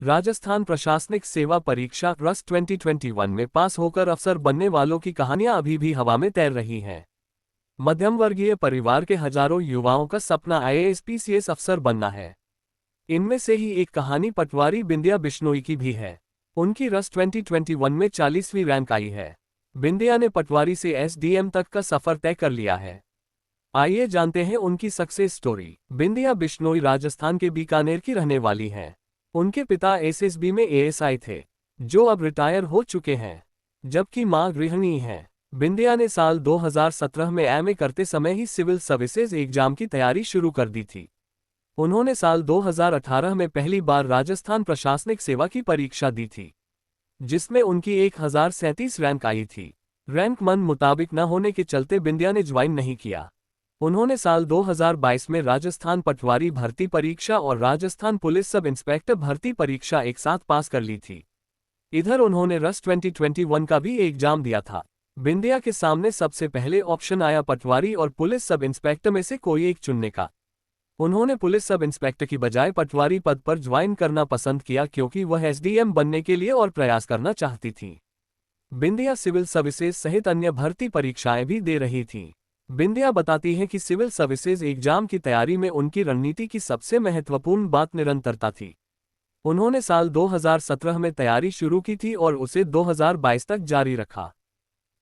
राजस्थान प्रशासनिक सेवा परीक्षा रस 2021 में पास होकर अफसर बनने वालों की कहानियां अभी भी हवा में तैर रही हैं। मध्यम वर्गीय परिवार के हजारों युवाओं का सपना आईएएस पीसीएस अफसर बनना है। इनमें से ही एक कहानी पटवारी बिंदिया बिश्नोई की भी है। उनकी रस 2021 में 40वीं रैंक आई है। बिंदिया ने पटवारी से एसडीएम तक का सफर तय कर लिया है। आइए जानते हैं उनकी सक्सेस स्टोरी। बिंदिया बिश्नोई राजस्थान के बीकानेर की रहने वाली हैं। उनके पिता एसएसबी में एएसआई थे, जो अब रिटायर हो चुके हैं, जबकि मां गृहिणी हैं। बिंदिया ने साल 2017 में एमए करते समय ही सिविल सर्विसेज एग्जाम की तैयारी शुरू कर दी थी। उन्होंने साल 2018 में पहली बार राजस्थान प्रशासनिक सेवा की परीक्षा दी थी, जिसमें उनकी 1037 रैंक आई थी। रैंक मन मुताबिक न होने के चलते बिंदिया ने ज्वाइन नहीं किया। उन्होंने साल 2022 में राजस्थान पटवारी भर्ती परीक्षा और राजस्थान पुलिस सब इंस्पेक्टर भर्ती परीक्षा एक साथ पास कर ली थी। इधर उन्होंने रस 2021 का भी एग्जाम दिया था। बिंदिया के सामने सबसे पहले ऑप्शन आया पटवारी और पुलिस सब इंस्पेक्टर में से कोई एक चुनने का। उन्होंने पुलिस सब इंस्पेक्टर की बजाय पटवारी पद पर ज्वाइन करना पसंद किया, क्योंकि वह एसडीएम बनने के लिए और प्रयास करना चाहती थी। बिंदिया सिविल सर्विसेज सहित अन्य भर्ती परीक्षाएं भी दे रही थी। बिंदिया बताती हैं कि सिविल सर्विसेज एग्जाम की तैयारी में उनकी रणनीति की सबसे महत्वपूर्ण बात निरंतरता थी। उन्होंने साल 2017 में तैयारी शुरू की थी और उसे 2022 तक जारी रखा।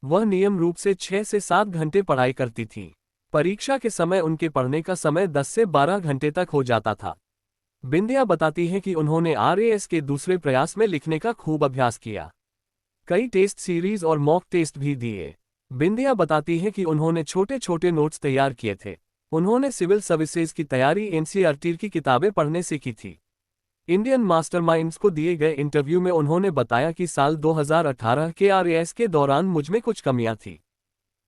वह नियम रूप से 6 से 7 घंटे पढ़ाई करती थीं। परीक्षा के समय उनके पढ़ने का समय 10 से 12 घंटे तक हो जाता था। बिंदिया बताती हैं कि उन्होंने आरएएस के दूसरे प्रयास में लिखने का खूब अभ्यास किया। कई टेस्ट सीरीज और मॉक टेस्ट भी दिए। बिंदिया बताती है कि उन्होंने छोटे छोटे नोट्स तैयार किए थे। उन्होंने सिविल सर्विसेज की तैयारी एनसीईआरटी की किताबें पढ़ने से की थी। इंडियन मास्टरमाइंड्स को दिए गए इंटरव्यू में उन्होंने बताया कि साल 2018 के आरएएस के दौरान मुझमें कुछ कमियां थी।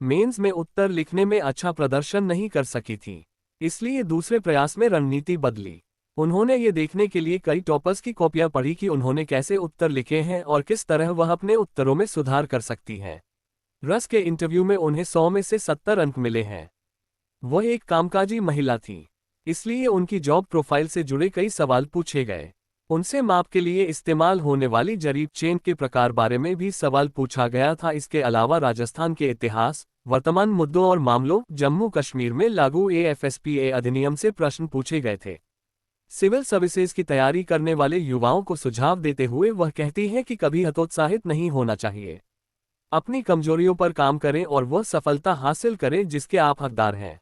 मेंस में उत्तर लिखने में अच्छा प्रदर्शन नहीं कर सकी थी, इसलिए दूसरे प्रयास में रणनीति बदली। उन्होंने ये देखने के लिए कई टॉपर्स की कॉपियां पढ़ी कि उन्होंने कैसे उत्तर लिखे हैं और किस तरह वह अपने उत्तरों में सुधार कर सकती हैं। रस के इंटरव्यू में उन्हें 100 में से 70 अंक मिले हैं। वह एक कामकाजी महिला थी, इसलिए उनकी जॉब प्रोफाइल से जुड़े कई सवाल पूछे गए। उनसे माप के लिए इस्तेमाल होने वाली जरीब चेन के प्रकार बारे में भी सवाल पूछा गया था। इसके अलावा राजस्थान के इतिहास, वर्तमान मुद्दों और मामलों, जम्मू कश्मीर में लागू एएफएसपीए अधिनियम से प्रश्न पूछे गए थे। सिविल सर्विसेज की तैयारी करने वाले युवाओं को सुझाव देते हुए वह कहती हैं कि कभी हतोत्साहित नहीं होना चाहिए। अपनी कमजोरियों पर काम करें और वह सफलता हासिल करें जिसके आप हकदार हैं।